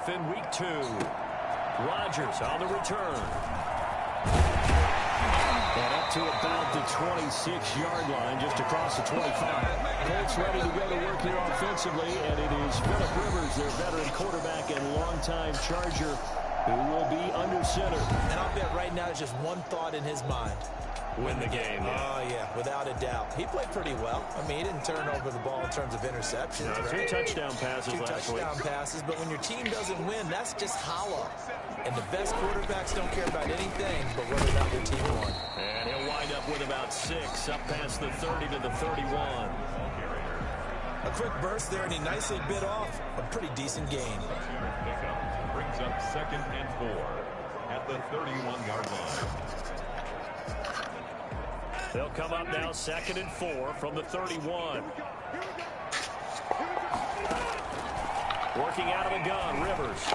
off in week 2. Rodgers on the return. And up to about the 26-yard line, just across the 25. Colts ready to go to work here offensively, and it is Phillip Rivers, their veteran quarterback and longtime Charger, who will be under center. And I'll bet right now there's just one thought in his mind. Win the game. Oh, yeah, without a doubt. He played pretty well. I mean, he didn't turn over the ball in terms of interceptions. No, right? 2 touchdown passes last week. 2 touchdown passes, but when your team doesn't win, that's just hollow. And the best quarterbacks don't care about anything but whether or not their team won. And he'll wind up with about 6, up past the 30 to the 31. A quick burst there, and he nicely bit off a pretty decent gain. Brings up 2nd and 4 at the 31-yard line. They'll come up now 2nd and 4 from the 31. Working out of the gun, Rivers.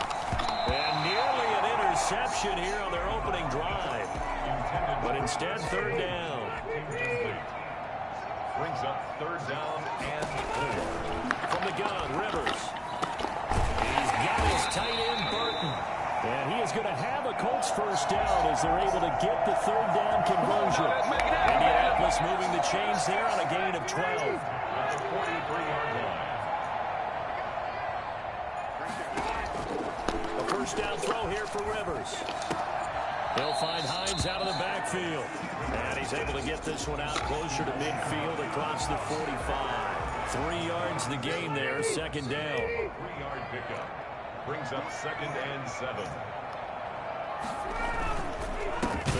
And nearly an interception here on their opening drive. But instead, 3rd down. Brings up 3rd down and 4. From the gun, Rivers. He's got his tight end, Burton. And he is going to have a Colts first down as they're able to get the 3rd down conversion. Indianapolis moving the chains there on a gain of 12. At the 43-yard line. A first down throw here for Rivers. He'll find Hines out of the backfield. And he's able to get this one out closer to midfield across the 45. 3 yards the gain there, 2nd down. 3-yard pickup. Brings up 2nd and 7.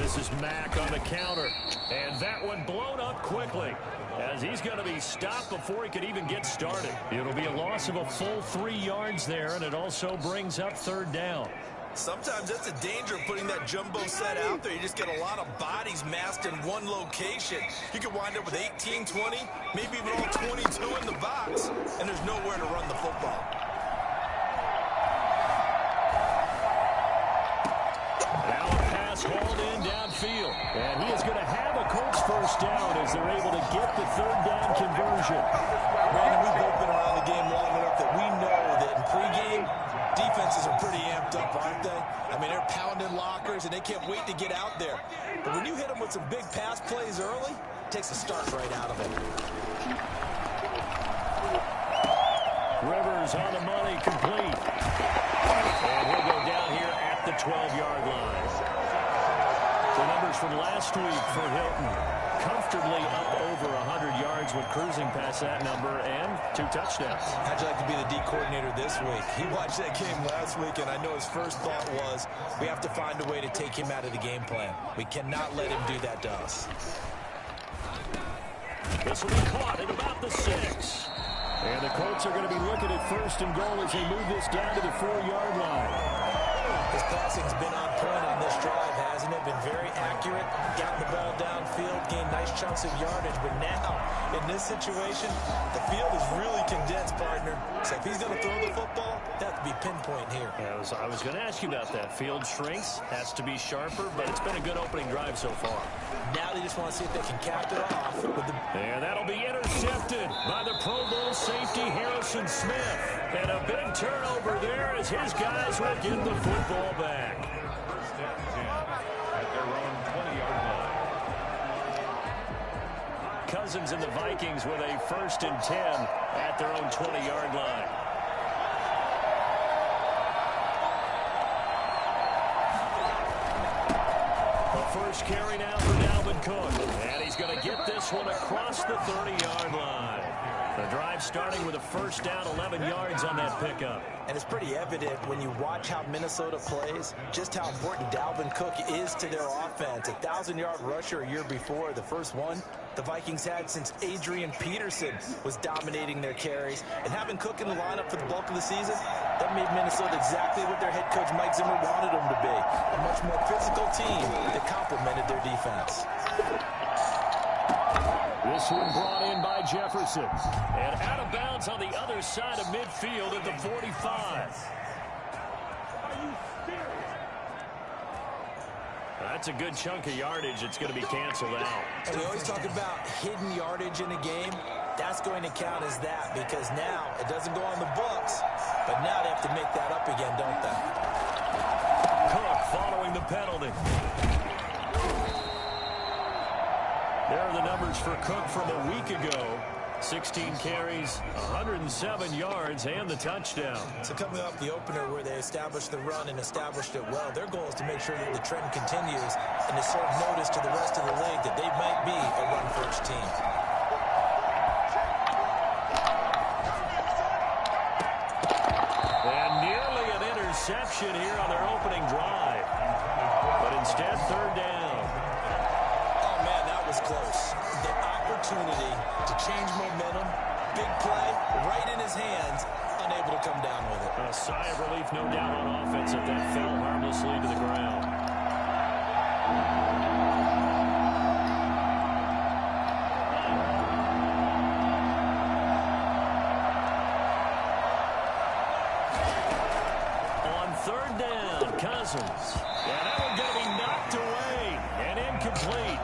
This is Mack on the counter. And that one blown up quickly as he's going to be stopped before he could even get started. It'll be a loss of a full 3 yards there, and it also brings up 3rd down. Sometimes that's the danger of putting that jumbo set out there. You just get a lot of bodies massed in one location. You could wind up with 18, 20, maybe even all 22 in the box, and there's nowhere to run the football. Now a pass hauled in downfield. And he is going to have a Colts first down as they're able to get the 3rd down conversion. Brandon, we've both been around the game long enough that we know that in pregame, defenses are pretty amped up, aren't they? I mean, they're pounding lockers, and they can't wait to get out there. But when you hit them with some big pass plays early, it takes the start right out of it. Rivers on the money, complete. And he'll go down here at the 12-yard line. The numbers from last week for Hilton. Comfortably up over 100 yards when cruising past that number and 2 touchdowns. How'd you like to be the D coordinator this week? He watched that game last week, and I know his first thought was, we have to find a way to take him out of the game plan. We cannot let him do that to us. This will be caught at about the 6. And the Colts are going to be looking at 1st and goal as they move this down to the 4-yard line. His passing's been on point on this drive, hasn't it? Been very accurate, gotten the ball downfield, gained nice chunks of yardage. But now, in this situation, the field is really condensed, partner. So if he's going to throw the football, that would be pinpoint here. Yeah, I was going to ask you about that. Field shrinks, has to be sharper, but it's been a good opening drive so far. Now they just want to see if they can cap it off with the... And that'll be intercepted by the Pro Bowl safety Harrison Smith. And a big turnover there as his guys will get the football back. First and 10 at their own 20-yard line. Cousins and the Vikings with a 1st and 10 at their own 20-yard line. The first carry now for Dalvin Cook. And he's going to get this one across the 30-yard line. The drive starting with a first down, 11 yards on that pickup. And it's pretty evident when you watch how Minnesota plays, just how important Dalvin Cook is to their offense. 1,000-yard rusher a year before, the first one the Vikings had since Adrian Peterson was dominating their carries. And having Cook in the lineup for the bulk of the season, that made Minnesota exactly what their head coach Mike Zimmer wanted them to be. A much more physical team that complemented their defense. This one brought in by Jefferson. And out of bounds on the other side of midfield at the 45. That's a good chunk of yardage. It's going to be canceled out. And we always talk about hidden yardage in a game. That's going to count as that because now it doesn't go on the books. But now they have to make that up again, don't they? Cook following the penalty. There are the numbers for Cook from a week ago. 16 carries, 107 yards, and the touchdown. So coming off the opener where they established the run and established it well, their goal is to make sure that the trend continues and to serve notice to the rest of the league that they might be a run-first team. And nearly an interception here on their opening drive. But instead, third down. Oh, man, that was close. The opportunity to change momentum, big play, right in his hands, unable to come down with it. A sigh of relief, no doubt, on offense if that fell harmlessly to the ground. On third down, Cousins. And that one going to be knocked away and incomplete.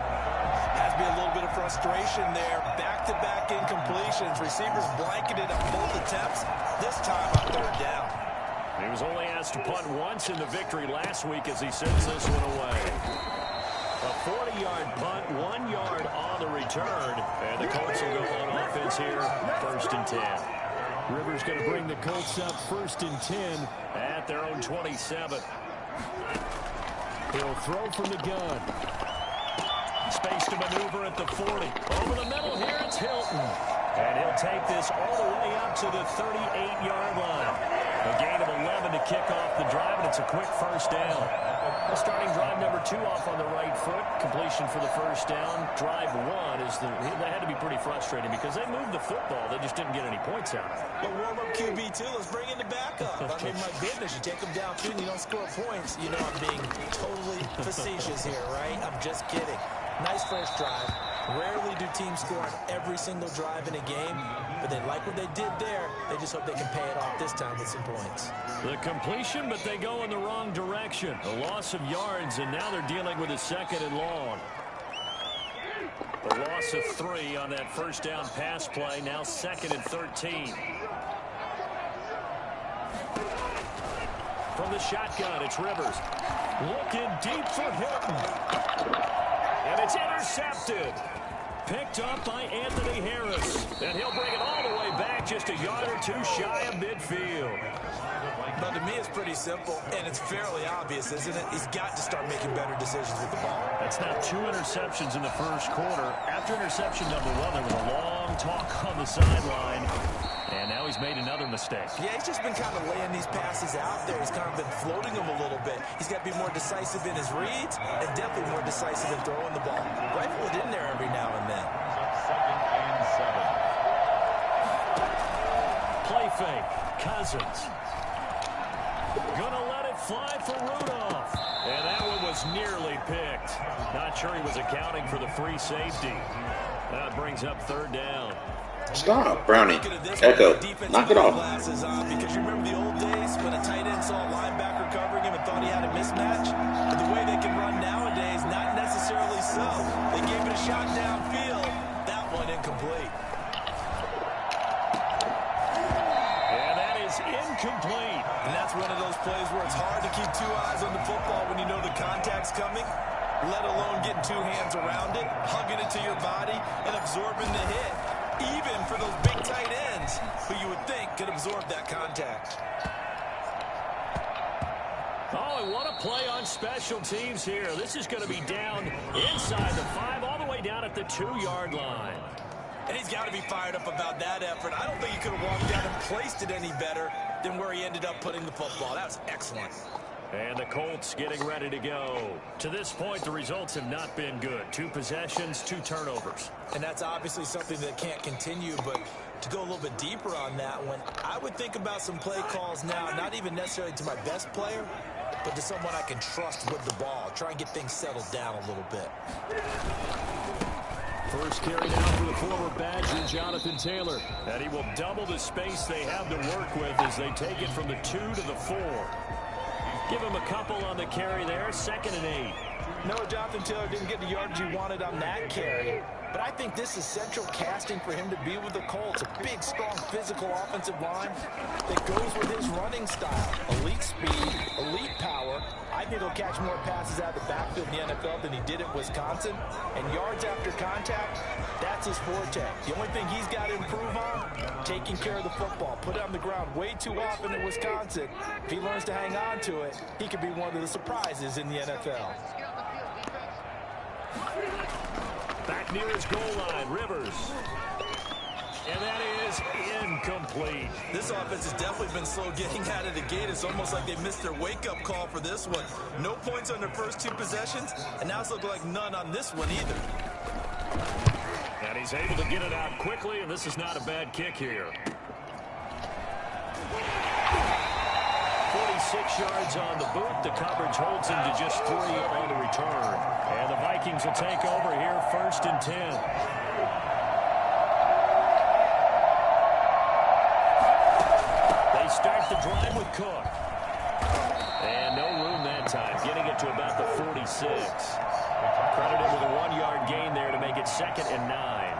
Has to be a little bit of frustration there. Back-to-back incompletions. Receivers blanketed on both attempts. This time on third down. He was only asked to punt once in the victory last week as he sends this one away. A 40-yard punt, 1 yard on the return. And the Colts will go on offense here, 1st and 10. Rivers going to bring the Colts up 1st and 10 at their own 27. He'll throw from the gun. Space to maneuver at the 40. Over the middle here, it's Hilton. And he'll take this all the way up to the 38-yard line. A gain of 11 to kick off the drive, and it's a quick first down. Starting drive number 2 off on the right foot. Completion for the first down. Drive 1 is that had to be pretty frustrating because they moved the football. They just didn't get any points out of it. But warm-up QB, too. Let's bring in the backup. I mean, my goodness, you take them downfield and you don't score points. You know I'm being totally facetious here, right? I'm just kidding. Nice first drive. Rarely do teams score on every single drive in a game, but they like what they did there. They just hope they can pay it off this time with some points. The completion, but they go in the wrong direction. A loss of yards, and now they're dealing with a 2nd and long. A loss of 3 on that first down pass play. Now 2nd and 13. From the shotgun, it's Rivers. Looking deep for Hilton. And it's intercepted. Picked up by Anthony Harris. And he'll bring it all the way back just a yard or 2 shy of midfield. But to me, it's pretty simple, and it's fairly obvious, isn't it? He's got to start making better decisions with the ball. That's now 2 interceptions in the first quarter. After interception number 1, there was a long talk on the sideline. And now he's made another mistake. Yeah, he's just been kind of laying these passes out there. He's kind of been floating them a little bit. He's got to be more decisive in his reads and definitely more decisive in throwing the ball. Rifle it in there every now and then. 2nd and 7. Play fake. Cousins. Gonna let it fly for Rudolph. And that one was nearly picked. Not sure he was accounting for the free safety. That brings up 3rd down. Stop, Brownie. Echo. Knock it off. Because you remember the old days when a tight end saw a linebacker covering him and thought he had a mismatch? But the way they can run nowadays, not necessarily so. They gave it a shot downfield. That one incomplete. And that is incomplete. And that's one of those plays where it's hard to keep 2 eyes on the football when you know the contact's coming, let alone getting 2 hands around it, hugging it to your body, and absorbing the hit. Even for those big tight ends who you would think could absorb that contact. Oh, and what a play on special teams here. This is going to be down inside the 5, all the way down at the 2-yard line. And he's got to be fired up about that effort. I don't think he could have walked down and placed it any better than where he ended up putting the football. That was excellent. And the Colts getting ready to go. To this point, the results have not been good. 2 possessions, 2 turnovers. And that's obviously something that can't continue, but to go a little bit deeper on that one, I would think about some play calls now, not even necessarily to my best player, but to someone I can trust with the ball. Try and get things settled down a little bit. First carry down for the former Badger, Jonathan Taylor. And he will double the space they have to work with as they take it from the 2 to the 4. Give him a couple on the carry there, 2nd and 8. No, Jonathan Taylor didn't get the yardage he wanted on that carry. But I think this is central casting for him to be with the Colts. A big, strong, physical offensive line that goes with his running style. Elite speed, elite power. I think he'll catch more passes out of the backfield in the NFL than he did at Wisconsin. And yards after contact, that's his forte. The only thing he's got to improve on, taking care of the football. Put it on the ground way too often at Wisconsin. If he learns to hang on to it, he could be one of the surprises in the NFL. Back near his goal line, Rivers. And that is incomplete. This offense has definitely been slow getting out of the gate. It's almost like they missed their wake-up call for this one. No points on their first 2 possessions, and now it's looking like none on this one either. And he's able to get it out quickly, and this is not a bad kick here. 46 yards on the boot. The coverage holds him to just 3 on the return. And the Vikings will take over here, 1st and 10. They start the drive with Cook. And no room that time, getting it to about the 46. Credited with a 1-yard gain there to make it 2nd and 9.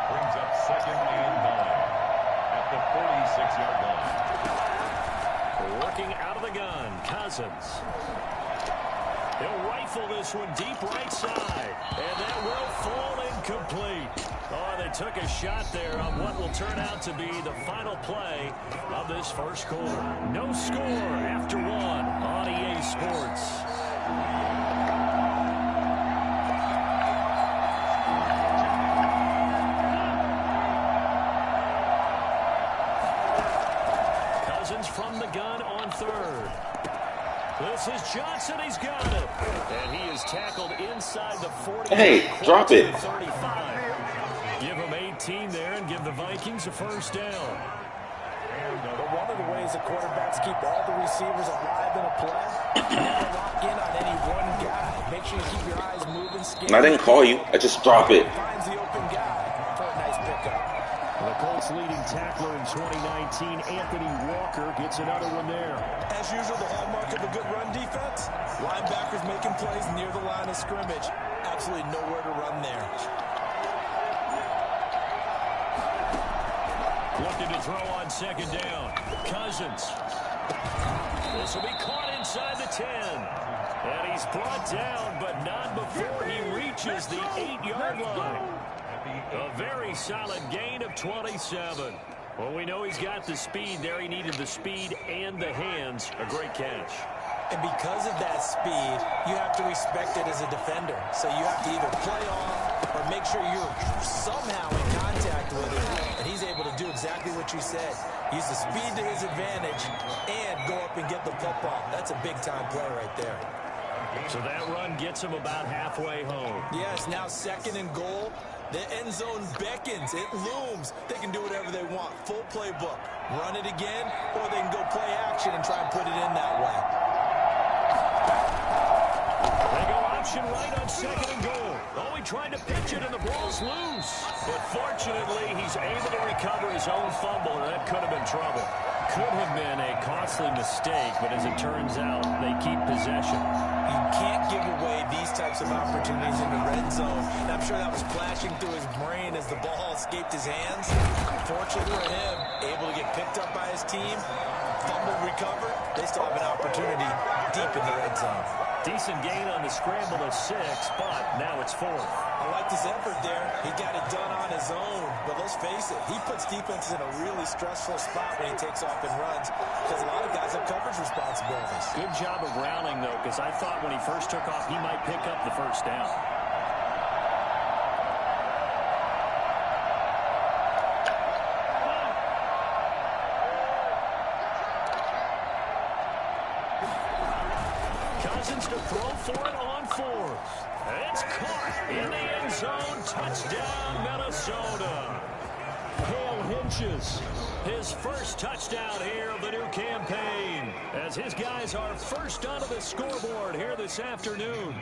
Brings up 2nd and 9 at the 46-yard line. Working out of the gun, Cousins. He'll rifle this one deep right side. And that will fall incomplete. Oh, they took a shot there on what will turn out to be the final play of this first quarter. No score after 1 on EA Sports. From the gun on 3rd. This is Johnson. He's got it. And he is tackled inside the 40. Hey, drop it. 35. Give him 18 there and give the Vikings a 1st down. But one of the ways the quarterbacks keep all the receivers alive in a play, never lock in on any one guy. Make sure you keep your eyes moving. I didn't call you. I just drop it. Finds the open guy for a nice pickup. The Colts leading tackler in 2019, Anthony Walker, gets another one there. As usual, the hallmark of a good run defense, linebackers making plays near the line of scrimmage. Absolutely nowhere to run there. Looking to throw on 2nd down. Cousins. This will be caught inside the 10. And he's brought down, but not before he reaches the 8-yard line. A very solid gain of 27. Well, we know he's got the speed there. He needed the speed and the hands. A great catch. And because of that speed, you have to respect it as a defender. So you have to either play off or make sure you're somehow in contact with it. And he's able to do exactly what you said. Use the speed to his advantage and go up and get the football. That's a big-time play right there. So that run gets him about halfway home. Yes, now 2nd and goal. The end zone beckons. It looms. They can do whatever they want. Full playbook. Run it again, or they can go play action and try and put it in that way. They go option right on 2nd and goal. Oh, he tried to pitch it, and the ball's loose. But fortunately, he's able to recover his own fumble, and that could have been trouble. Could have been a costly mistake, but as it turns out, they keep possession. You can't give away these types of opportunities in the red zone. And I'm sure that was flashing through his brain as the ball escaped his hands. Fortunately for him, able to get picked up by his team, fumbled, recovered. They still have an opportunity deep in the red zone. Decent gain on the scramble of 6, but now it's 4th. I like his effort there. He got it done on his own. But let's face it, he puts defenses in a really stressful spot when he takes off and runs because a lot of guys have coverage responsibilities. Good job of rounding, though, because I thought when he first took off, he might pick up the 1st down. Cousins to throw for it on 4th. It's caught in the end zone. Touchdown, Minnesota. Cole Hinches, his first touchdown here of the new campaign, as his guys are first onto the scoreboard here this afternoon.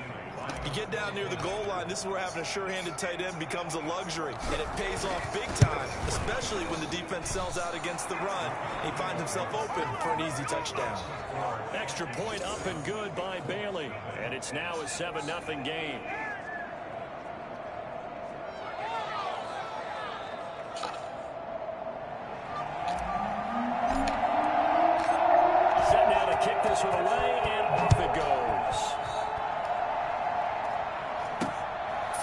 You get down near the goal line, this is where having a sure-handed tight end becomes a luxury, and it pays off big time, especially when the defense sells out against the run. He finds himself open for an easy touchdown. Extra point up and good by Bailey, and it's now a 7-0 game. Set now to kick this one away, and off it goes.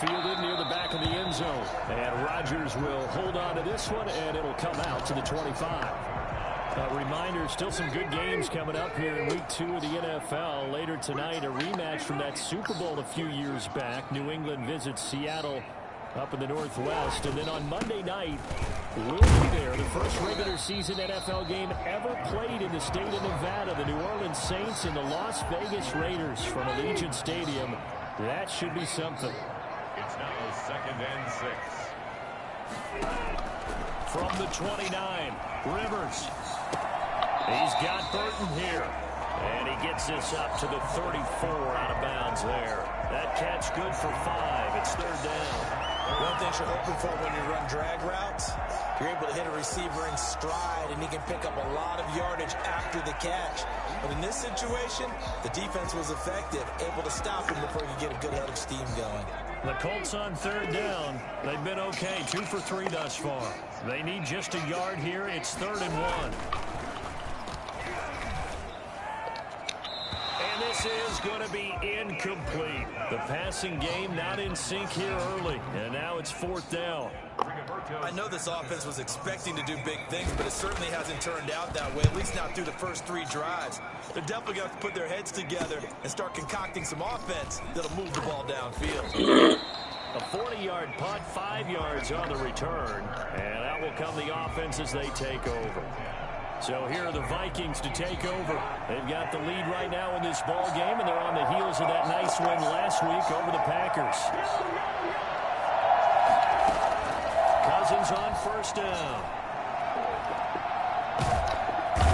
Fielded near the back of the end zone. And Rodgers will hold on to this one, and it'll come out to the 25. A reminder, still some good games coming up here in Week 2 of the NFL. Later tonight, a rematch from that Super Bowl a few years back. New England visits Seattle up in the Northwest. And then on Monday night, we'll be there. The first regular season NFL game ever played in the state of Nevada. The New Orleans Saints and the Las Vegas Raiders from Allegiant Stadium. That should be something. It's now 2nd and 6. From the 29, Rivers. He's got Burton here. And he gets this up to the 34 out of bounds there. That catch good for 5. It's 3rd down. One thing you're hoping for when you run drag routes, you're able to hit a receiver in stride, and he can pick up a lot of yardage after the catch. But in this situation, the defense was effective, able to stop him before he could get a good head of steam going. The Colts on 3rd down. They've been okay, 2 for 3 thus far. They need just a yard here. It's 3rd and 1. And this is going to be incomplete. The passing game not in sync here early. And now it's 4th down. I know this offense was expecting to do big things, but it certainly hasn't turned out that way, at least not through the first 3 drives. They're definitely going to put their heads together and start concocting some offense that'll move the ball downfield. A 40-yard punt, 5 yards on the return. And out will come the offense as they take over. So here are the Vikings to take over. They've got the lead right now in this ball game, and they're on the heels of that nice win last week over the Packers. Cousins on 1st down.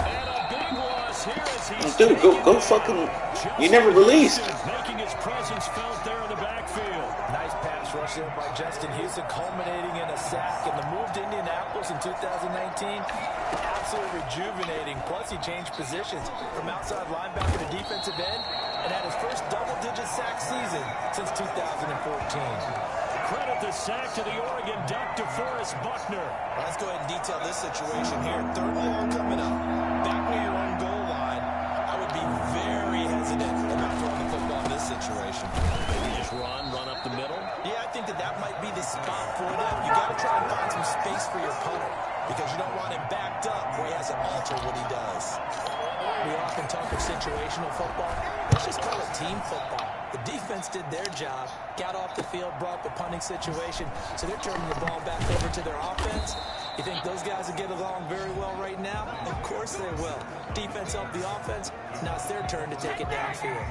And a big loss here as he's dude, go fucking. You never released. Making his presence felt there in the backfield. Nice pass rush there by Justin Houston, culminating in a sack. And the move to Indianapolis in 2019, absolutely rejuvenating. Plus, he changed positions from outside linebacker to defensive end and had his first double-digit sack season since 2014. Credit the sack to the Oregon Duck, DeForest Buckner. Let's go ahead and detail this situation here. 3rd and long coming up. Back near your own goal line. I would be very hesitant about throwing the football in this situation. Maybe just run up the middle. Yeah, I think that might be the spot for them. You got to try and find some space for your punter because you don't want him backed up where he has to alter what he does. We often talk of situational football. Let's just call it team football. The defense did their job, got off the field, brought the punting situation, so they're turning the ball back over to their offense. You think those guys will get along very well right now? Of course they will. Defense helped the offense. Now it's their turn to take it downfield.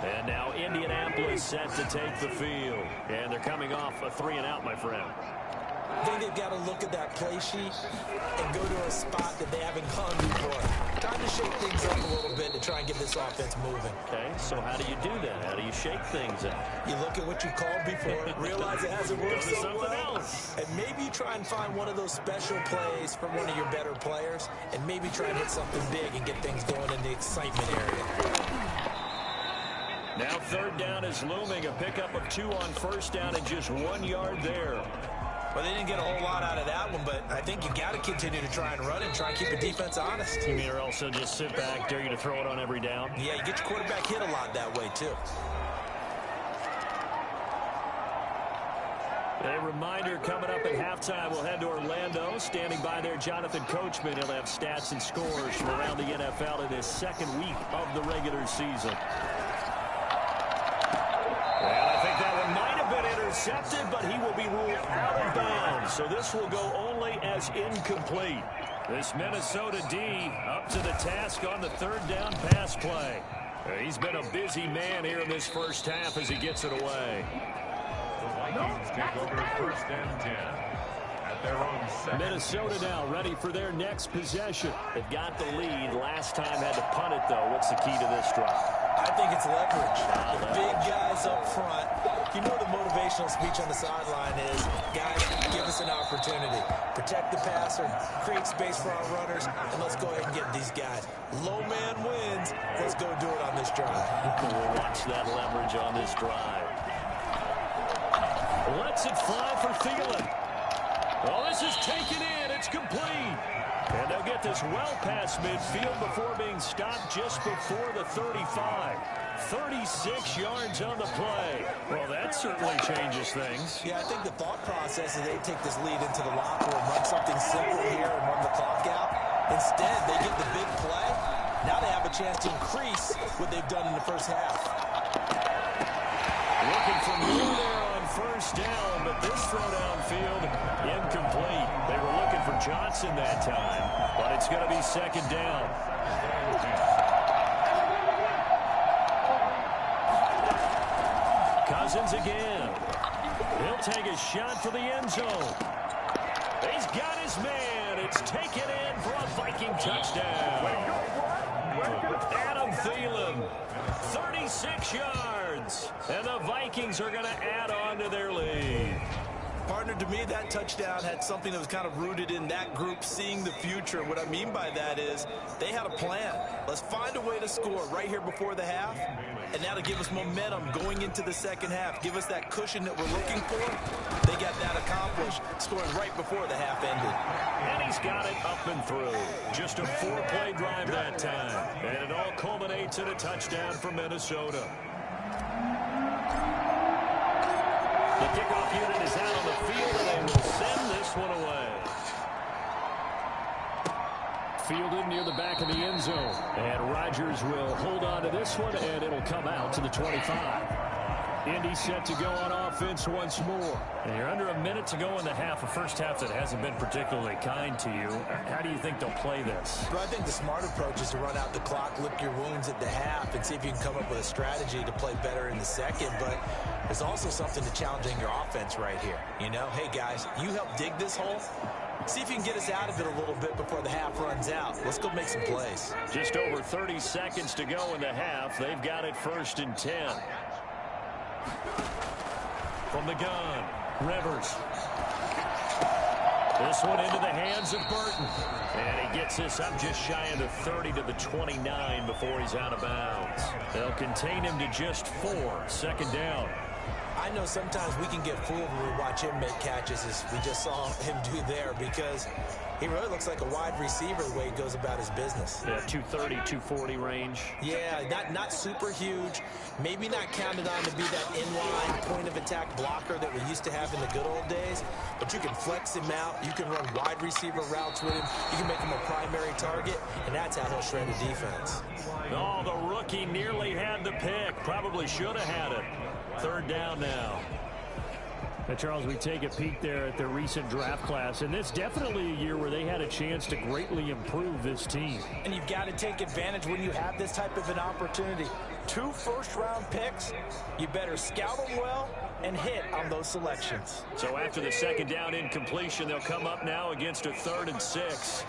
And now Indianapolis set to take the field. And they're coming off a 3-and-out, my friend. I think they've got to look at that play sheet and go to a spot that they haven't gone before. Time to shake things up a little bit to try and get this offense moving. Okay, so how do you do that? How do you shake things up? You look at what you called before, realize it hasn't worked Go to so something well, else. and maybe you try and find one of those special plays from one of your better players, and maybe try and hit something big and get things going in the excitement area. Now 3rd down is looming. A pickup of 2 on 1st down and just 1 yard there. Well, they didn't get a whole lot out of that one, but I think you got to continue to try and run and try and keep the defense honest. You mean or also just sit back, dare you to throw it on every down? Yeah, you get your quarterback hit a lot that way, too. A reminder coming up at halftime. We'll head to Orlando. Standing by there, Jonathan Coachman. He'll have stats and scores from around the NFL in his 2nd week of the regular season. And I think that one might have been intercepted, but he will be ruled out of bounds. So this will go only as incomplete. This Minnesota D up to the task on the 3rd down pass play. He's been a busy man here in this first half as he gets it away. The Vikings take over 1st and 10 at their own 7. Minnesota now ready for their next possession. They've got the lead. Last time had to punt it, though. What's the key to this drive? I think it's leverage. The big guys up front. You know the motivational speech on the sideline is, guys, give us an opportunity. Protect the passer, create space for our runners, and let's go ahead and get these guys. Low man wins. Let's go do it on this drive. We'll watch that leverage on this drive. Lets it fly for Thielen. Well, this is taken in. It's complete. And they'll get this well past midfield before being stopped just before the 35. 36 yards on the play. Well, that certainly changes things. Yeah, I think the thought process is they take this lead into the locker room, run something simple here and run the clock out. Instead, they get the big play. Now they have a chance to increase what they've done in the first half. Looking for more there on first down, but this throw downfield incomplete. They were looking for Johnson that time, but it's going to be second down. Cousins again. He'll take a shot for the end zone. He's got his man. It's taken in for a Viking touchdown. Adam Thielen, 36 yards. And the Vikings are going to add on to their lead. Partner, to me, that touchdown had something that was kind of rooted in that group seeing the future. What I mean by that is they had a plan. Let's find a way to score right here before the half, and that'll give us momentum going into the second half. Give us that cushion that we're looking for. They got that accomplished, scoring right before the half ended. And he's got it up and through. Just a 4-play drive that time. And it all culminates in a touchdown for Minnesota. The kickoff unit is out on the field, and they will send this one away. Fielded near the back of the end zone. And Rodgers will hold on to this one, and it'll come out to the 25. Indy set to go on offense once more. And you're under a minute to go in the half, a first half that hasn't been particularly kind to you. How do you think they'll play this? But I think the smart approach is to run out the clock, lick your wounds at the half, and see if you can come up with a strategy to play better in the second. But there's also something to challenging your offense right here. You know, hey, guys, you help dig this hole. See if you can get us out of it a little bit before the half runs out. Let's go make some plays. Just over 30 seconds to go in the half. They've got it 1st and 10. From the gun, Rivers. This one into the hands of Burton. And he gets this up just shy of the 30 to the 29 before he's out of bounds. They'll contain him to just 4. 2nd down. I know sometimes we can get fooled when we watch him make catches, as we just saw him do there, because he really looks like a wide receiver the way he goes about his business. Yeah, 230, 240 range. Yeah, not super huge. Maybe not counted on to be that inline point-of-attack blocker that we used to have in the good old days. But you can flex him out. You can run wide receiver routes with him. You can make him a primary target, and that's how he'll shred a defense. Oh, the rookie nearly had the pick. Probably should have had it. 3rd down now. Now, Charles, we take a peek there at their recent draft class, and it's definitely a year where they had a chance to greatly improve this team. And you've got to take advantage when you have this type of an opportunity. 2 first-round picks, you better scout them well and hit on those selections. So after the 2nd down incompletion, they'll come up now against a 3rd and 6.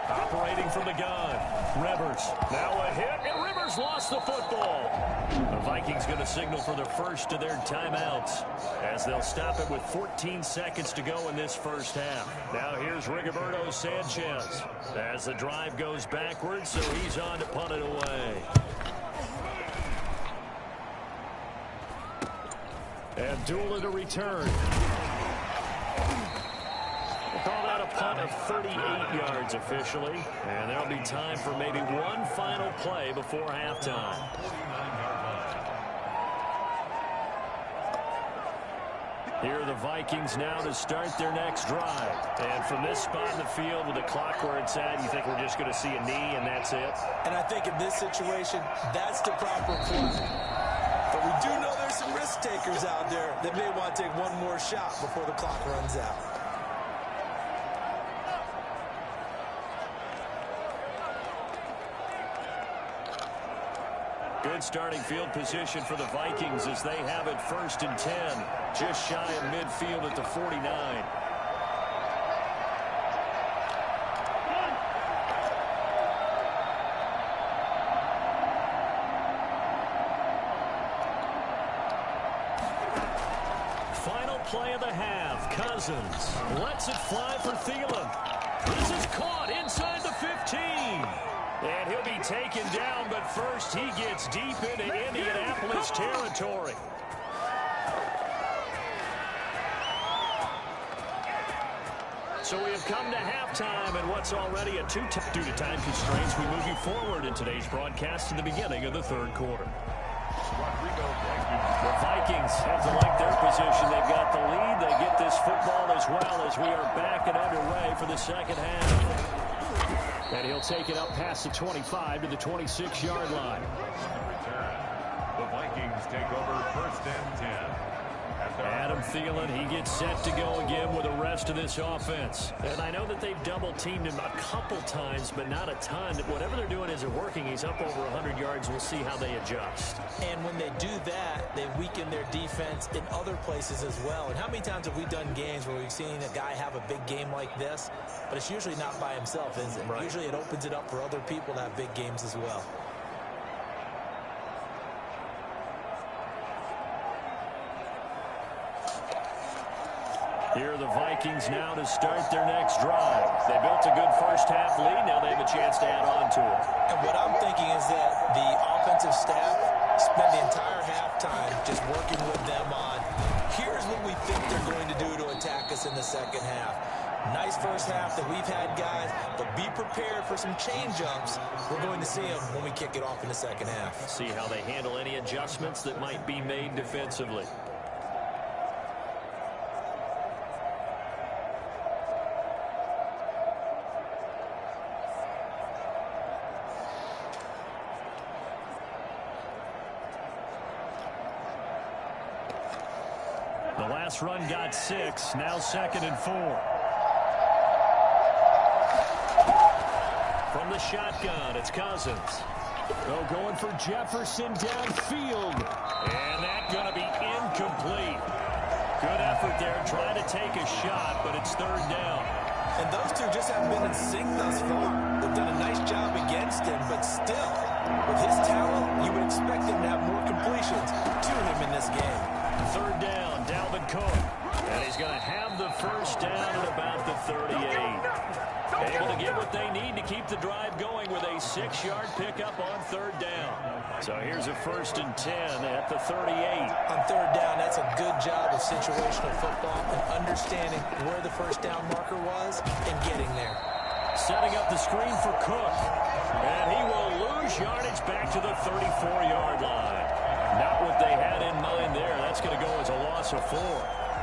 Operating from the gun, Rivers. Now a hit, and Rivers lost the football. The Vikings going to signal for the first of their timeouts as they'll stop it with 14 seconds to go in this first half. Now here's Rigoberto Sanchez as the drive goes backwards, so he's on to punt it away. Abdullah to return. Call that a punt of 38 yards officially. And there'll be time for maybe one final play before halftime. Here are the Vikings now to start their next drive. And from this spot in the field with the clock where it's at, you think we're just going to see a knee and that's it? And I think in this situation, that's the proper play. But we do know there's some risk takers out there that may want to take one more shot before the clock runs out. Good starting field position for the Vikings as they have it 1st and 10. Just shy of midfield at the 49. play of the half. Cousins lets it fly for Thielen. This is caught inside the 15. And he'll be taken down, but first he gets deep into Indianapolis territory. So we have come to halftime and what's already a two-time. Due to time constraints, we move you forward in today's broadcast to the beginning of the third quarter. The Vikings have to like their position. They've got the lead. They get this football as well as we are back and underway for the second half. And he'll take it up past the 25 to the 26-yard line. The Vikings take over first and 10. Adam Thielen, he gets set to go again with the rest of this offense. And I know that they've double-teamed him a couple times, but not a ton. Whatever they're doing isn't working. He's up over 100 yards. We'll see how they adjust. And when they do that, they weaken their defense in other places as well. And how many times have we done games where we've seen a guy have a big game like this, but it's usually not by himself, is it? Right. Usually it opens it up for other people to have big games as well. Here are the Vikings now to start their next drive. They built a good first-half lead. Now they have a chance to add on to it. And what I'm thinking is that the offensive staff spent the entire halftime just working with them on, here's what we think they're going to do to attack us in the second half. Nice first half that we've had, guys, but be prepared for some change-ups. We're going to see them when we kick it off in the second half. See how they handle any adjustments that might be made defensively. The last run got 6, now 2nd and 4. From the shotgun, it's Cousins. Oh, going for Jefferson downfield. And that's going to be incomplete. Good effort there, trying to take a shot, but it's third down. And those two just haven't been in sync thus far. They've done a nice job against him, but still, with his talent, you would expect him to have more completions to him in this game. Third down, Dalvin Cook. And he's going to have the first down at about the 38. Able to get what they need to keep the drive going with a 6-yard pickup on third down. So here's a 1st and 10 at the 38. On third down, that's a good job of situational football and understanding where the first down marker was and getting there. Setting up the screen for Cook. And he will lose yardage back to the 34-yard line. Not what they had in mind there. That's going to go as a loss of 4.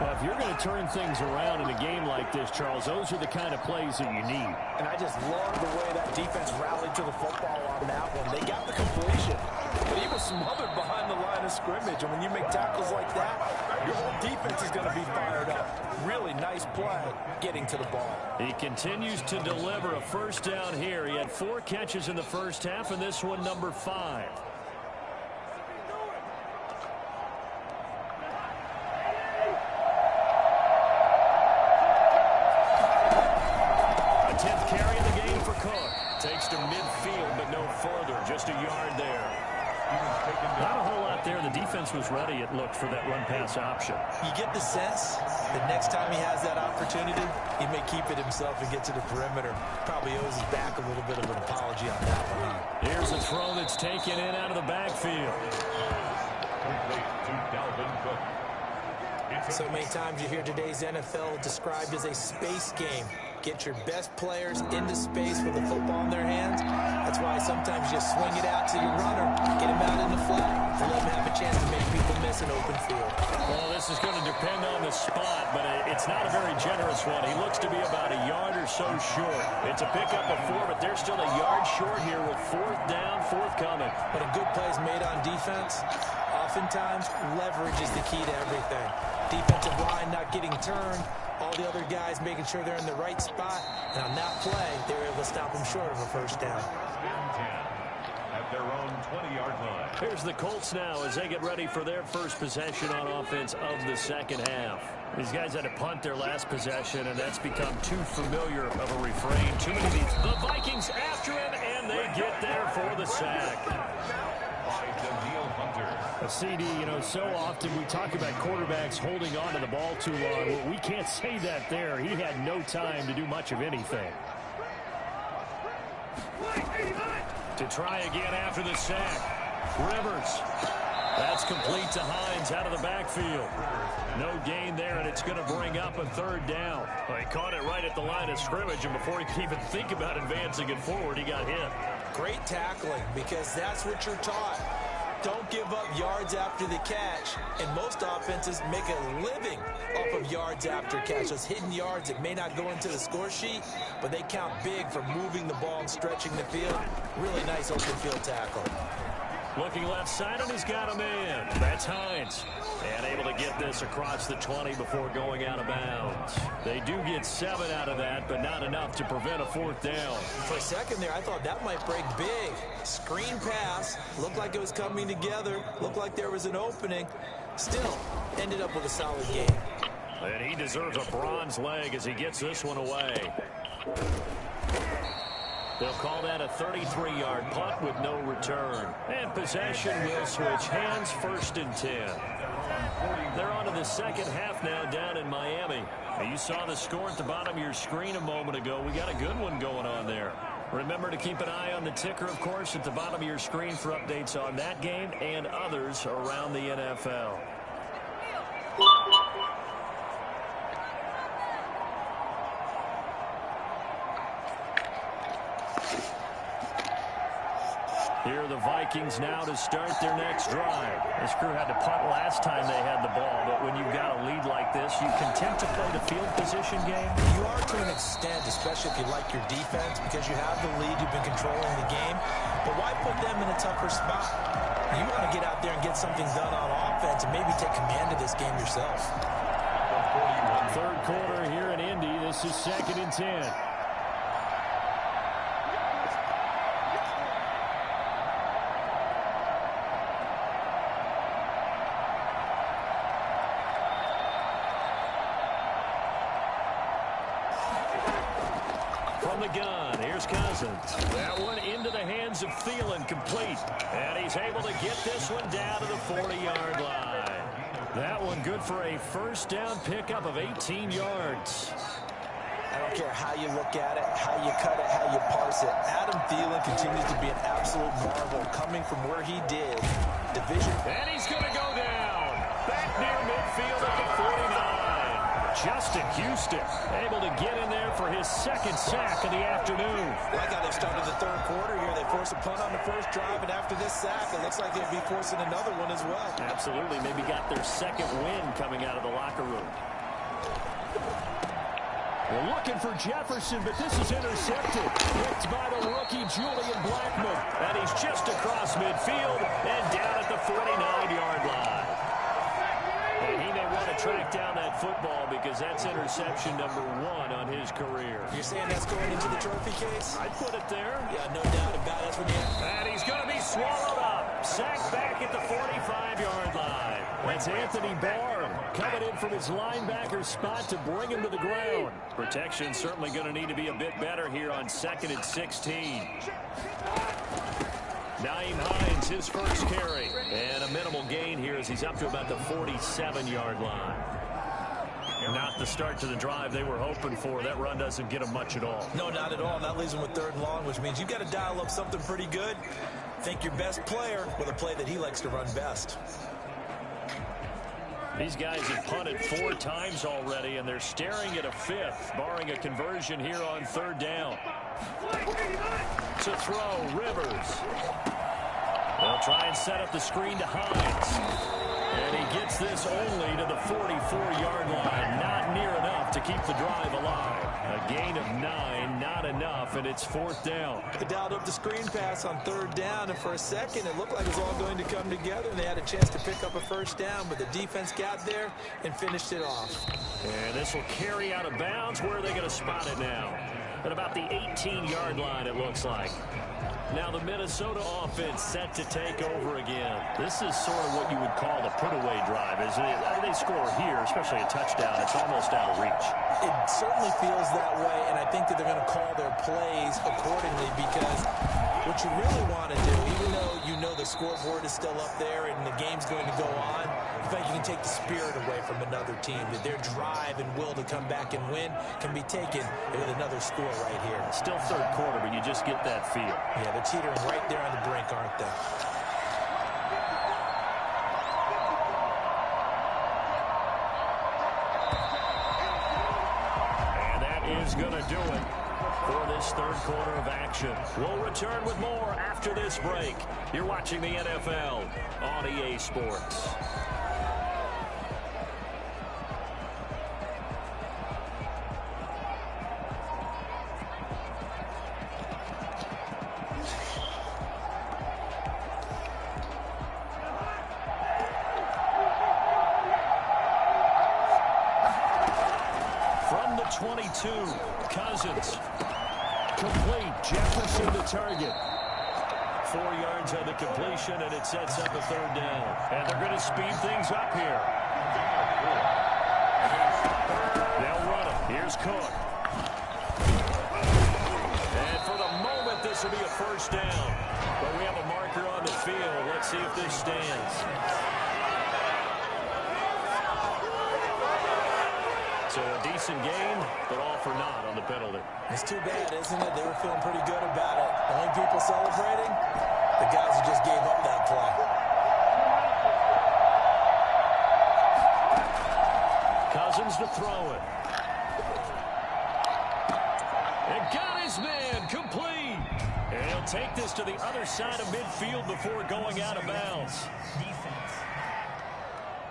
Well, if you're going to turn things around in a game like this, Charles, those are the kind of plays that you need. And I just love the way that defense rallied to the football on that one. They got the completion, but he was smothered behind the line of scrimmage. And when you make tackles like that, your whole defense is going to be fired up. Really nice play getting to the ball. He continues to deliver a first down here. He had 4 catches in the first half, and this one number 5. Takes to midfield, but no further. Just a yard there. Not a whole lot there. The defense was ready, it looked, for that run-pass option. You get the sense that next time he has that opportunity, he may keep it himself and get to the perimeter. Probably owes his back a little bit of an apology on that one. Here's a throw that's taken in out of the backfield. So many times you hear today's NFL described as a space game. Get your best players into space with the football in their hands. That's why sometimes you swing it out to your runner, get him out in the flat, to let him have a chance to make people miss an open field. Well, this is going to depend on the spot, but it's not a very generous one. He looks to be about a yard or so short. It's a pickup of 4, but they're still a yard short here with 4th down, forthcoming. But a good play is made on defense. Oftentimes, leverage is the key to everything. Defensive line not getting turned. All the other guys making sure they're in the right spot. And on that play, they were able to stop them short of a first down. At their own 20-yard line. Here's the Colts now as they get ready for their first possession on offense of the second half. These guys had to punt their last possession, and that's become too familiar of a refrain. Too many of these. The Vikings after him, and they get there for the sack. By Danielle Hunter. CD, you know, so often we talk about quarterbacks holding on to the ball too long. Well, we can't say that there. He had no time to do much of anything. To try again after the sack. Rivers. That's complete to Hines out of the backfield. No gain there, and it's going to bring up a third down. Well, he caught it right at the line of scrimmage, and before he could even think about advancing it forward, he got hit. Great tackling, because that's what you're taught. Don't give up yards after the catch. And most offenses make a living off of yards after catch. Those hidden yards that may not go into the score sheet, but they count big for moving the ball and stretching the field. Really nice open field tackle. Looking left side, and he's got a man. That's Hines. And able to get this across the 20 before going out of bounds. They do get 7 out of that, but not enough to prevent a fourth down. For a second there, I thought that might break big. Screen pass. Looked like it was coming together. Looked like there was an opening. Still, ended up with a solid game. And he deserves a bronze leg as he gets this one away. They'll call that a 33-yard punt with no return. And possession will switch hands, 1st and 10. They're on to the second half now down in Miami. You saw the score at the bottom of your screen a moment ago. We got a good one going on there. Remember to keep an eye on the ticker, of course, at the bottom of your screen for updates on that game and others around the NFL. Here are the Vikings now to start their next drive. This crew had to punt last time they had the ball, but when you've got a lead like this, you content to play the field position game? You are to an extent, especially if you like your defense, because you have the lead, you've been controlling the game. But why put them in a tougher spot? You want to get out there and get something done on offense and maybe take command of this game yourself. Third quarter here in Indy. This is 2nd and 10. From the gun, here's Cousins. That one into the hands of Thielen, complete. And he's able to get this one down to the 40-yard line. That one good for a first down pickup of 18 yards. I don't care how you look at it, how you cut it, how you parse it. Adam Thielen continues to be an absolute marvel coming from where he did. Division. And he's going to go down. Back near midfield at the 49. Justin Houston able to get in there for his 2nd sack of the afternoon. Like how they started the third quarter here. They forced a punt on the first drive, and after this sack, it looks like they'll be forcing another one as well. Absolutely. Maybe got their 2nd win coming out of the locker room. We're looking for Jefferson, but this is intercepted. Picked by the rookie Julian Blackmon. And he's just across midfield and down at the 49-yard line. And he may want to track down that football because that's interception number 1 on his career. You're saying that's going into the trophy case? I'd put it there. Yeah, no doubt about it. That's when you have... And he's going to be swallowed up. Sacked back at the 45-yard line. That's Anthony Barr coming in from his linebacker spot to bring him to the ground. Protection certainly going to need to be a bit better here on 2nd and 16. Nyheim Hines, his first carry. And a minimal gain here as he's up to about the 47-yard line. Not the start to the drive they were hoping for. That run doesn't get them much at all. No, not at all. And that leaves them with 3rd and long, which means you've got to dial up something pretty good. Think your best player with a play that he likes to run best. These guys have punted 4 times already, and they're staring at a 5th, barring a conversion here on 3rd down. To throw, Rivers. They'll try and set up the screen to Hines. And he gets this only to the 44-yard line. Not near enough to keep the drive alive. A gain of 9, not enough, and it's 4th down. They dialed up the screen pass on 3rd down, and for a second it looked like it was all going to come together, and they had a chance to pick up a first down, but the defense got there and finished it off. And this will carry out of bounds. Where are they going to spot it now? At about the 18-yard line, it looks like. Now the Minnesota offense set to take over again. This is sort of what you would call the put-away drive, isn't it? After they score here, especially a touchdown, it's almost out of reach. It certainly feels that way, and I think that they're going to call their plays accordingly because what you really want to do, even though you know the scoreboard is still up there and the game's going to go on, I think you can take the spirit away from another team, that their drive and will to come back and win can be taken with another score right here. Still third quarter, but you just get that feel. Yeah, they're teetering right there on the brink, aren't they? And that is going to do it for this third quarter of action. We'll return with more after this break. You're watching the NFL on EA Sports. From the 22, Cousins. Complete. Jefferson the target. 4 yards on the completion, and it sets up a third down. And they're going to speed things up here. They'll run it. Here's Cook. And for the moment, this will be a first down. But we have a marker on the field. Let's see if this stands. So a decent gain, but all for naught on the penalty. It's too bad, isn't it? They were feeling pretty good about it. The only people celebrating, the guys who just gave up that play. Cousins to throw it. And got his man complete. And he'll take this to the other side of midfield before going out of bounds.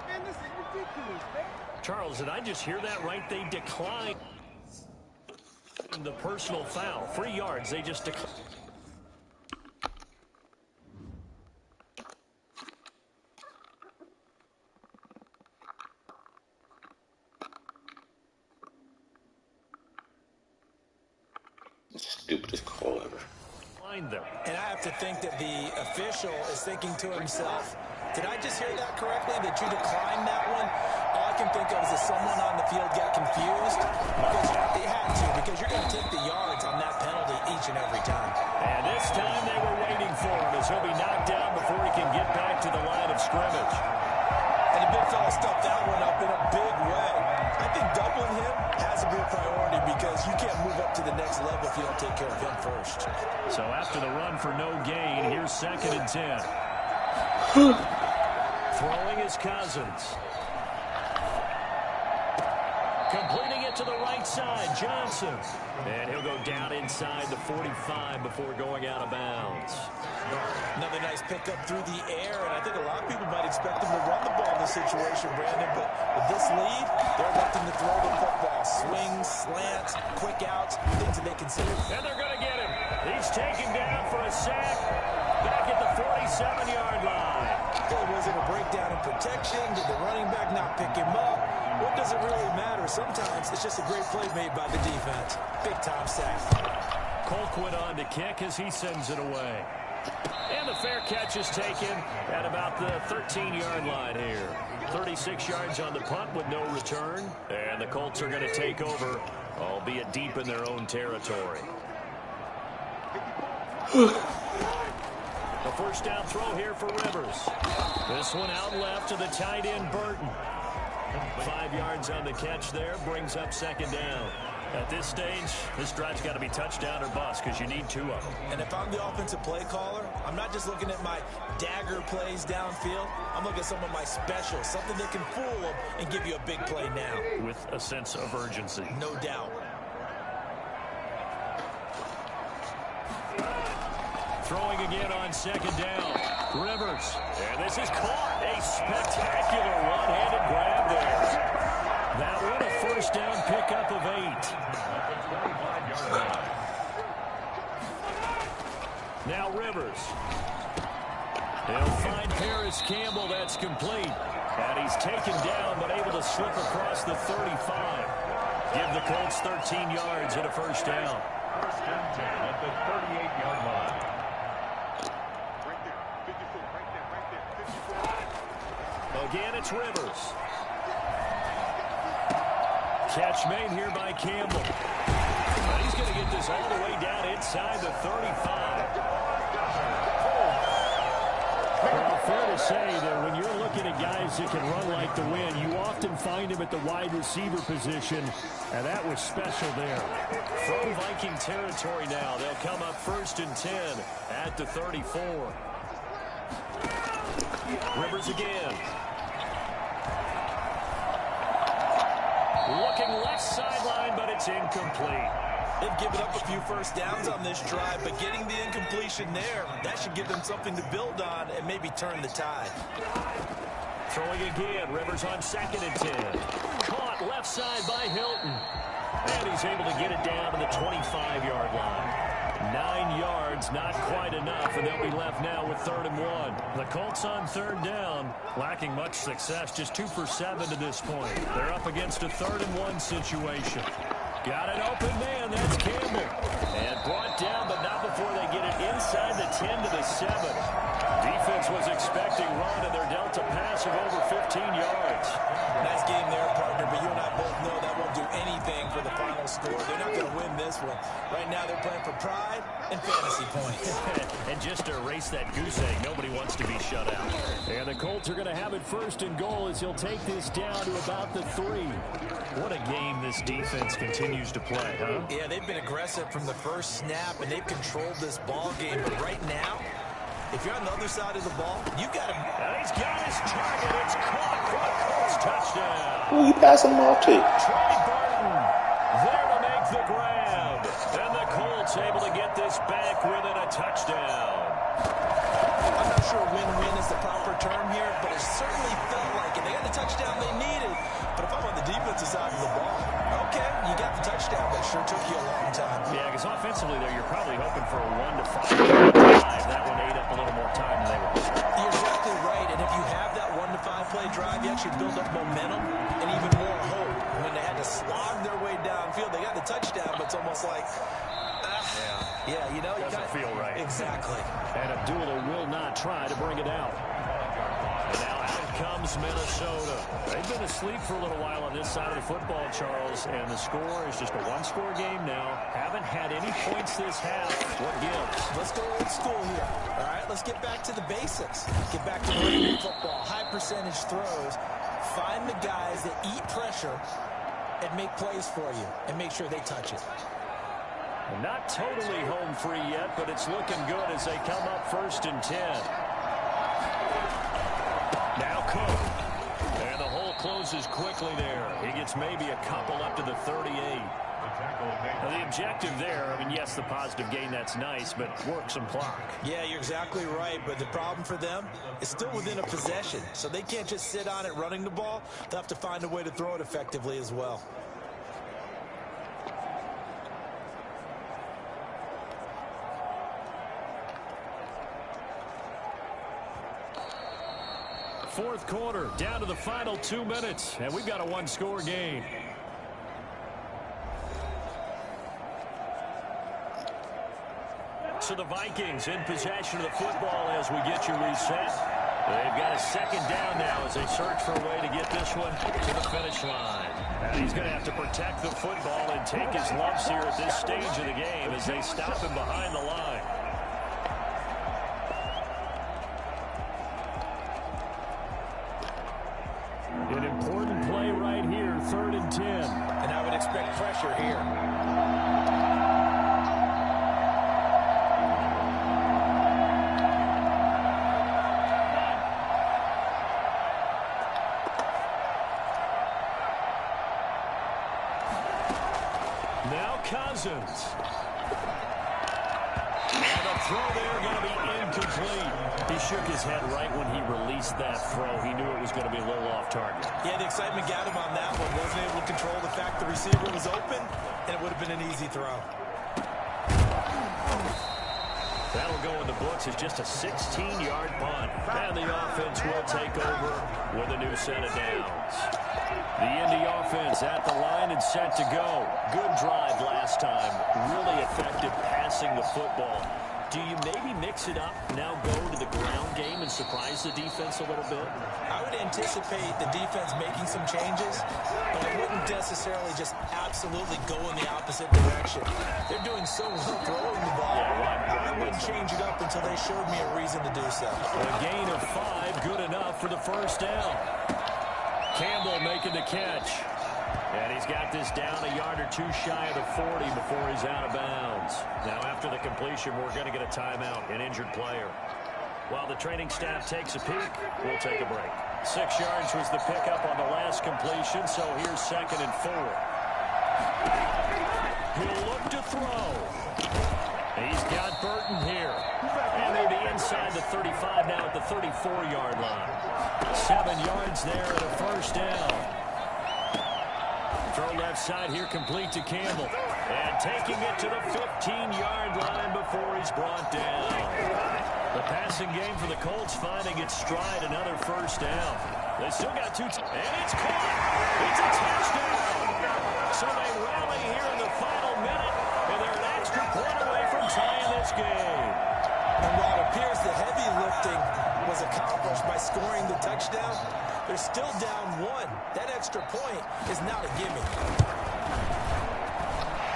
Man, this is ridiculous, man. Charles, did I just hear that right? They declined the personal foul. 3 yards, they just declined. Stupidest call ever. Them. And I have to think that the official is thinking to himself, did I just hear that correctly, that you declined that one? All I can think of is that someone on the field got confused because they had to, because you're going to take the yards on that penalty each and every time. And this time they were waiting for him as he'll be knocked down before he can get back to the line of scrimmage. And the big fella stuffed that one up in a big way. I think doubling him has to be a priority because you can't move up to the next level if you don't take care of him first. So after the run for no gain, here's 2nd and 10. Throwing is Cousins. Completing it to the right side, Johnson. And he'll go down inside the 45 before going out of bounds. Another nice pickup through the air, and I think a lot of people might expect him to run the ball in this situation, Brandon, but with this lead, they're electing to throw the football. Swings, slants, quick outs, things that they consider. And they're going to get him. He's taken down for a sack back at the 47-yard line. Was it a breakdown in protection? Did the running back not pick him up? What does it really matter? Sometimes it's just a great play made by the defense. Big-time sack. Colquitt on to kick as he sends it away. And the fair catch is taken at about the 13-yard line here. 36 yards on the punt with no return. And the Colts are going to take over, albeit deep in their own territory. A first down throw here for Rivers. This one out left to the tight end, Burton. 5 yards on the catch there, brings up 2nd down. At this stage, this drive's got to be touchdown or bust because you need 2 of them. And if I'm the offensive play caller, I'm not just looking at my dagger plays downfield. I'm looking at some of my specials, something that can fool them and give you a big play now. With a sense of urgency. No doubt. Throwing again on 2nd down. Rivers. And this is caught. A spectacular one-handed grab there. That one a first down pickup of 8. Now Rivers. He'll find Paris Campbell. That's complete. And he's taken down but able to slip across the 35. Give the Colts 13 yards and a first down. First and 10 at the 38-yard line. Again, it's Rivers. Catch made here by Campbell. And he's going to get this all the way down inside the 35. say that when you're looking at guys that can run like the wind, you often find him at the wide receiver position, and that was special there. From Viking territory now, they'll come up 1st and 10 at the 34. Rivers again. Looking left sideline, but it's incomplete. They've given up a few first downs on this drive, but getting the incompletion there, that should give them something to build on and maybe turn the tide. Throwing again, Rivers on 2nd and 10. Caught left side by Hilton. And he's able to get it down to the 25-yard line. 9 yards, not quite enough, and they'll be left now with 3rd and 1. The Colts on 3rd down, lacking much success, just 2 for 7 to this point. They're up against a 3rd and 1 situation. Got an open man, that's Campbell. And brought down, but not before they get it inside the 10 to the 7. Defense was expecting run, and they're dealt a pass of over 15 yards. Nice game there, partner, but you and I both know that won't do anything for the final score. They're not going to win this one. Right now they're playing for pride and fantasy points. And just to erase that goose egg, nobody wants to be shut out. And the Colts are going to have it 1st and goal as he'll take this down to about the 3. What a game this defense continues to play, huh? Yeah, they've been aggressive from the first snap, and they've controlled this ball game. But right now, if you're on the other side of the ball, you got to... And he's got his target. It's caught for a Colts touchdown. Who you passing him off to? Trey Burton there to make the grab. And the Colts able to get this back within a touchdown. I'm not sure win-win is the proper term here, but it certainly felt like it. They got the touchdown they needed. But if I'm on the defensive side of the ball, okay, you got the touchdown, but it sure took you a long time. Yeah, because offensively there, you're probably hoping for a 1 to 5 drive. That one ate up a little more time than they were hoping. You're exactly right, and if you have that 1 to 5 play drive, you actually build up momentum and even more hope. When they had to slog their way downfield, they got the touchdown, but it's almost like, yeah, you know, doesn't feel right. Exactly. And Abdullah will not try to bring it out. And now out comes Minnesota. They've been asleep for a little while on this side of the football, Charles, and the score is just a 1-score game now. Haven't had any points this half. What gives? Let's go old school here. All right, let's get back to the basics. Get back to running football, high percentage throws. Find the guys that eat pressure and make plays for you and make sure they touch it. Not totally home free yet, but it's looking good as they come up 1st and 10. Now Cook. And the hole closes quickly there. He gets maybe a couple up to the 38. Now the objective there, I mean, yes, the positive gain, that's nice, but work some clock. Yeah, you're exactly right, but the problem for them is still within a possession, so they can't just sit on it running the ball. They'll have to find a way to throw it effectively as well. Fourth quarter, down to the final 2 minutes, and we've got a 1-score game. So the Vikings in possession of the football as we get you reset. They've got a 2nd down now as they search for a way to get this one to the finish line. And he's going to have to protect the football and take his lumps here at this stage of the game as they stop him behind the line. An important play right here, 3rd and 10. And I would expect pressure here. Now Cousins. And the throw there going to be incomplete. He shook his head right when he released that throw. He knew it was going to be a little off target. Yeah, the excitement got him on that one. Wasn't able to control the fact the receiver was open, and it would have been an easy throw. That'll go in the books as just a 16-yard punt. And the offense will take over with a new set of downs. The Indy offense at the line and set to go. Good drive last time. Really effective passing the football. Do you maybe mix it up, now go to the ground game to surprise the defense a little bit? I would anticipate the defense making some changes, but I wouldn't necessarily just absolutely go in the opposite direction. They're doing so well throwing the ball. I wouldn't change it up until they showed me a reason to do so. A gain of 5, good enough for the first down. Campbell making the catch. And he's got this down a yard or two shy of the 40 before he's out of bounds. Now, after the completion, we're going to get a timeout, an injured player. While the training staff takes a peek, we'll take a break. 6 yards was the pickup on the last completion, so here's 2nd and 4. He'll look to throw. He's got Burton here. And they'll be inside the 35 now at the 34-yard line. 7 yards there and a first down. Throw left side here, complete to Campbell. And taking it to the 15-yard line before he's brought down. The passing game for the Colts finding its stride, another first down. They still got 2, and it's caught. It's a touchdown. So they rally here in the final minute, and they're an extra point away from tying this game. And while it appears the heavy lifting was accomplished by scoring the touchdown, they're still down 1. That extra point is not a gimme.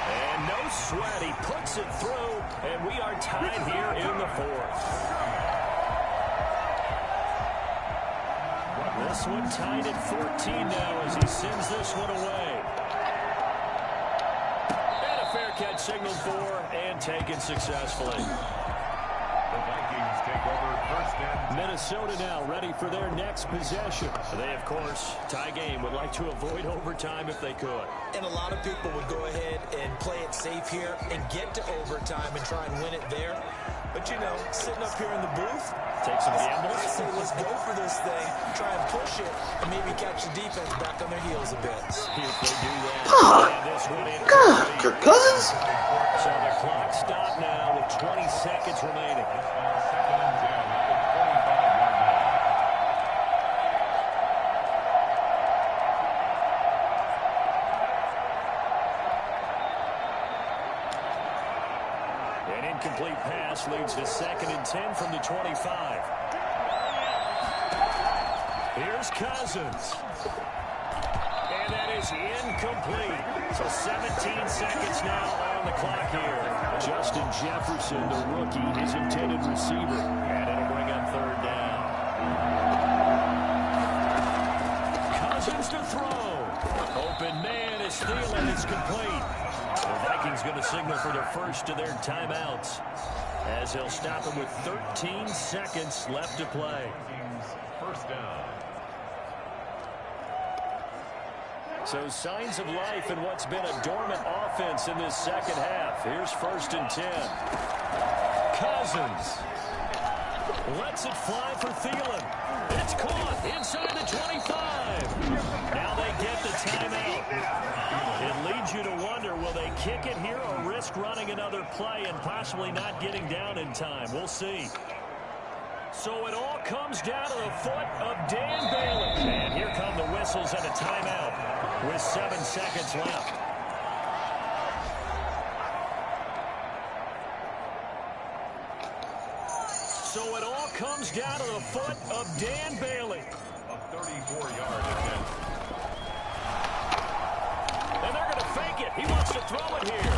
And no sweat. He puts it through, and we are tied here in the 4th. This one tied at 14 now as he sends this one away. And a fair catch signaled for and taken successfully. The Vikings take over first and 10. Minnesota now ready for their next possession. They, of course, tie game, would like to avoid overtime if they could. And a lot of people would go ahead and play it safe here and get to overtime and try and win it there. But, you know, sitting up here in the booth, take some gambles. I say let's go for this thing, try and push it, and maybe catch the defense back on their heels a bit. See if they do that. And this one in. God, Kirk Cousins? So the clock stopped now with 20 seconds remaining. An incomplete pass leads to 2nd and 10 from the 25. Here's Cousins. And that is incomplete. So 17 seconds now on the clock here. Justin Jefferson, the rookie, his intended receiver. And it'll bring up 3rd down. Cousins to throw. Open man is Thielen. It's complete. The Vikings going to signal for the first of their timeouts as they'll stop him with 13 seconds left to play. First down. So signs of life in what's been a dormant offense in this second half. Here's 1st and 10. Cousins lets it fly for Thielen. It's caught inside the 25. Now they get the timeout. It leads you to wonder, will they kick it here or risk running another play and possibly not getting down in time? We'll see. So it all comes down to the foot of Dan Bailey. And here come the whistles and a timeout with 7 seconds left. So it all comes down to the foot of Dan Bailey. A 34-yard attempt. And they're going to fake it. He wants to throw it here.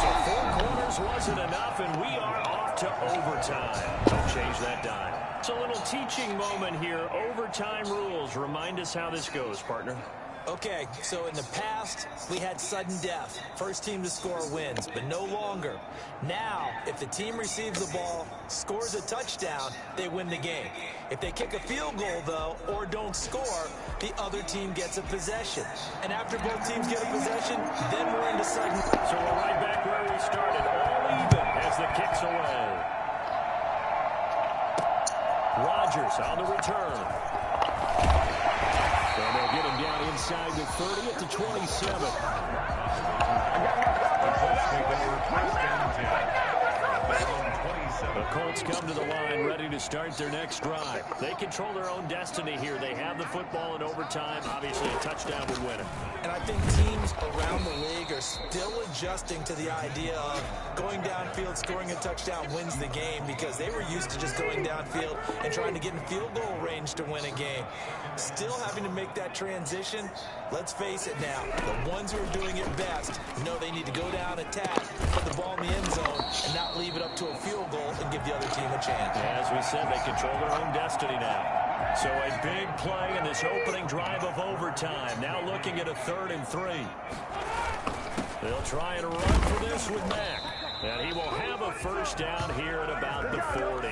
So 4 quarters wasn't enough, and we are off to overtime. Don't change that dime. It's a little teaching moment here. Overtime rules. Remind us how this goes, partner. Okay, so in the past, we had sudden death. First team to score wins, but no longer. Now, if the team receives the ball, scores a touchdown, they win the game. If they kick a field goal, though, or don't score, the other team gets a possession. And after both teams get a possession, then we're into sudden. So we're right back where we started, all even as the kick's away. Rodgers on the return. And they'll get him down inside the 30 at the 27. The Colts come to the line ready to start their next drive. They control their own destiny here. They have the football in overtime. Obviously, a touchdown would win it. And I think teams around the league are still adjusting to the idea of going downfield that scoring a touchdown wins the game because they were used to just going downfield and trying to get in field goal range to win a game. Still having to make that transition. Let's face it now, the ones who are doing it best know they need to go down, attack, put the ball in the end zone, and not leave it up to a field goal and give the other team a chance. Yeah, as we said, they control their own destiny now. So a big play in this opening drive of overtime. Now looking at a 3rd and 3. They'll try and run for this with Mack. And he will have a first down here at about the 40.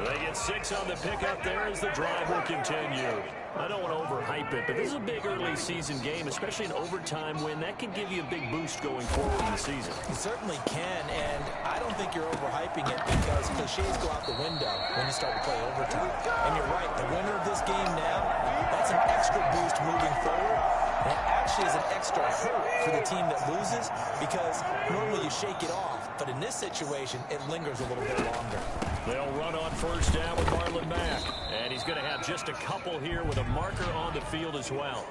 They get 6 on the pickup there as the drive will continue. I don't want to overhype it, but this is a big early season game, especially an overtime win. That could give you a big boost going forward in the season. You certainly can, and I don't think you're overhyping it because cliches go out the window when you start to play overtime. And you're right, the winner of this game now, that's an extra boost moving forward. And it actually is an extra hurt for the team that loses because normally you shake it off. But in this situation, it lingers a little bit longer. They'll run on first down with Marlon Mack. And he's going to have just a couple here with a marker on the field as well.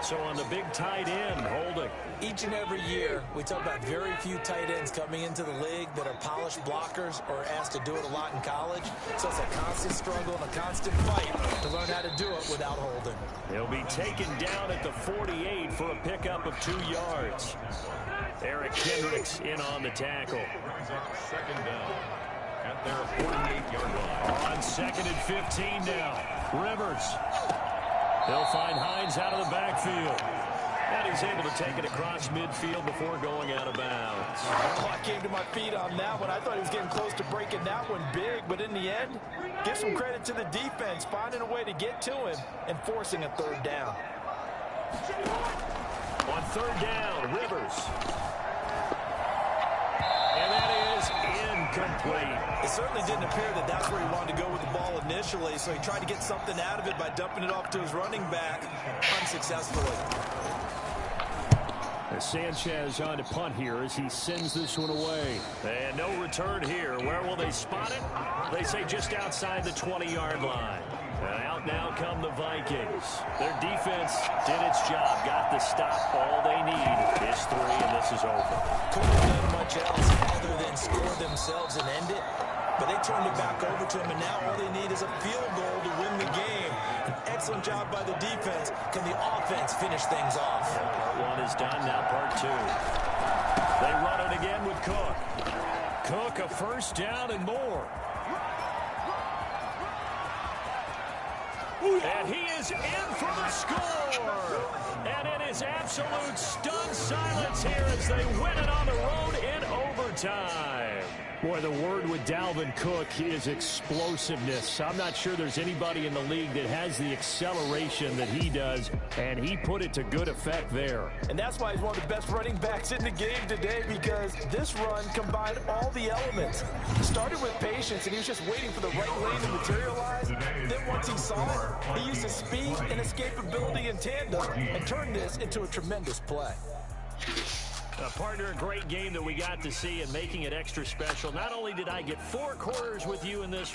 So on the big tight end, holding. Each and every year, we talk about very few tight ends coming into the league that are polished blockers or asked to do it a lot in college. So it's a constant struggle and a constant fight to learn how to do it without holding. He'll be taken down at the 48 for a pickup of 2 yards. Eric Kendricks in on the tackle. Brings up 2nd down at their 48-yard line. On 2nd and 15 now. Rivers. They'll find Hines out of the backfield. And he's able to take it across midfield before going out of bounds. Oh, I came to my feet on that one. I thought he was getting close to breaking that one big, but in the end, give some credit to the defense, finding a way to get to him and forcing a 3rd down. On 3rd down, Rivers. And that is incomplete. It certainly didn't appear that that's where he wanted to go with the ball initially, so he tried to get something out of it by dumping it off to his running back unsuccessfully. Sanchez on to punt here as he sends this one away. And no return here. Where will they spot it? They say just outside the 20-yard line. And out now come the Vikings. Their defense did its job, got the stop. All they need is 3, and this is over. Couldn't have done much else other than score themselves and end it. But they turned it back over to him, and now all they need is a field goal to win the game. An excellent job by the defense. Can the offense finish things off? Part 1 is done, now part 2. They run it again with Cook. Cook, a first down and more. And he is in for the score. And it is absolute stunned silence here as they win it on the road in overtime. Boy, the word with Dalvin Cook is explosiveness. I'm not sure there's anybody in the league that has the acceleration that he does, and he put it to good effect there. And that's why he's one of the best running backs in the game today, because this run combined all the elements. Started with patience, and he was just waiting for the right lane to materialize. Then once he saw it, he used his speed and escapability in tandem and turned this into a tremendous play. Partner, a great game that we got to see and making it extra special. Not only did I get 4 quarters with you in this one,